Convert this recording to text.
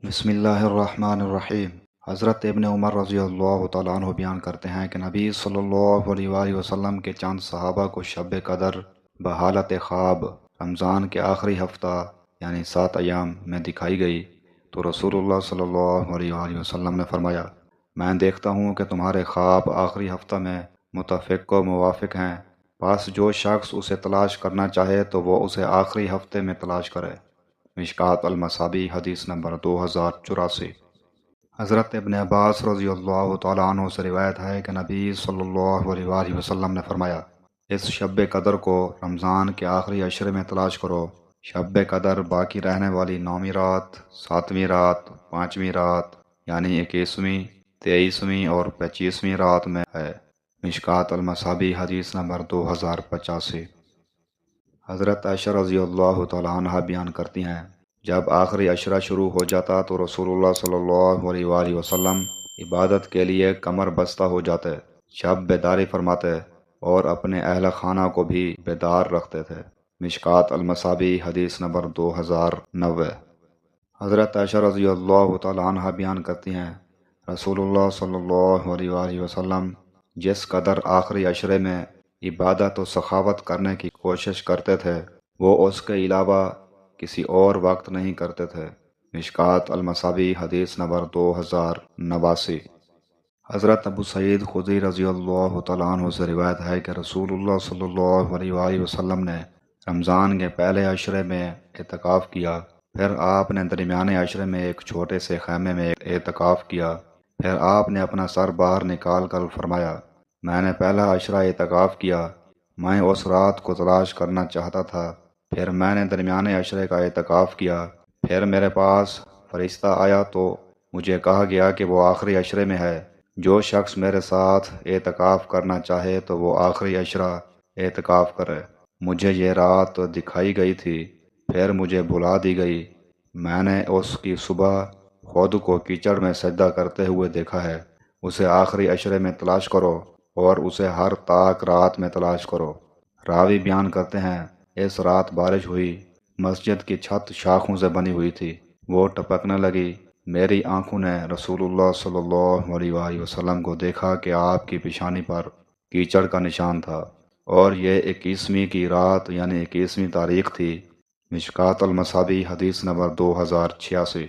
بسم اللہ الرحمن الرحیم۔ حضرت ابن عمر رضی اللہ تعالیٰ عنہ بیان کرتے ہیں کہ نبی صلی اللہ علیہ وآلہ وسلم کے چند صحابہ کو شب قدر بحالت خواب رمضان کے آخری ہفتہ یعنی 7 ایام میں دکھائی گئی تو رسول اللہ صلی اللہ علیہ وآلہ وسلم نے فرمایا، میں دیکھتا ہوں کہ تمہارے خواب آخری ہفتہ میں متفق و موافق ہیں، پس جو شخص اسے تلاش کرنا چاہے تو وہ اسے آخری ہفتے میں تلاش کرے۔ مشکات المصابیح حدیث نمبر 2084۔ حضرت ابن عباس رضی اللہ تعالیٰ عنہ سے روایت ہے کہ نبی صلی اللہ علیہ وآلہ وسلم نے فرمایا، اس شب قدر کو رمضان کے آخری عشرے میں تلاش کرو۔ شب قدر باقی رہنے والی 9ویں رات، 7ویں رات، 5ویں رات یعنی 21ویں، 23ویں اور 25ویں رات میں ہے۔ مشکات المصابیح حدیث نمبر 2085۔ حضرت عائشہ رضی اللہ تعالیٰ عنہ بیان کرتی ہیں، جب آخری عشرہ شروع ہو جاتا تو رسول اللہ صلی اللہ علیہ وآلہ وسلم عبادت کے لیے کمر بستہ ہو جاتے، شب بیداری فرماتے اور اپنے اہل خانہ کو بھی بیدار رکھتے تھے۔ مشکات المصابیح حدیث نمبر 2090۔ حضرت عائشہ رضی اللہ تعالیٰ عنہ بیان کرتی ہیں، رسول اللہ صلی اللہ علیہ وآلہ وسلم جس قدر آخری عشرے میں عبادت و سخاوت کرنے کی کوشش کرتے تھے وہ اس کے علاوہ کسی اور وقت نہیں کرتے تھے۔ مشکات المصابیح حدیث نمبر 2089۔ حضرت ابو سعید خدری رضی اللہ تعالیٰ عنہ سے روایت ہے کہ رسول اللہ صلی اللہ علیہ وآلہ وسلم نے رمضان کے پہلے عشرے میں اعتکاف کیا، پھر آپ نے درمیانے عشرے میں ایک چھوٹے سے خیمے میں اعتکاف کیا، پھر آپ نے اپنا سر باہر نکال کر فرمایا، میں نے پہلا عشرہ اعتکاف کیا، میں اس رات کو تلاش کرنا چاہتا تھا، پھر میں نے درمیانے عشرے کا اعتکاف کیا، پھر میرے پاس فرشتہ آیا تو مجھے کہا گیا کہ وہ آخری عشرے میں ہے، جو شخص میرے ساتھ اعتکاف کرنا چاہے تو وہ آخری عشرہ اعتکاف کرے۔ مجھے یہ رات دکھائی گئی تھی، پھر مجھے بلا دی گئی، میں نے اس کی صبح خود کو کیچڑ میں سجدہ کرتے ہوئے دیکھا ہے، اسے آخری عشرے میں تلاش کرو اور اسے ہر طاق رات میں تلاش کرو۔ راوی بیان کرتے ہیں، اس رات بارش ہوئی، مسجد کی چھت شاخوں سے بنی ہوئی تھی، وہ ٹپکنے لگی، میری آنکھوں نے رسول اللہ صلی اللہ علیہ وآلہ وسلم کو دیکھا کہ آپ کی پیشانی پر کیچڑ کا نشان تھا، اور یہ 21ویں کی رات یعنی 21ویں تاریخ تھی۔ مشکات المصابیح حدیث نمبر 2086۔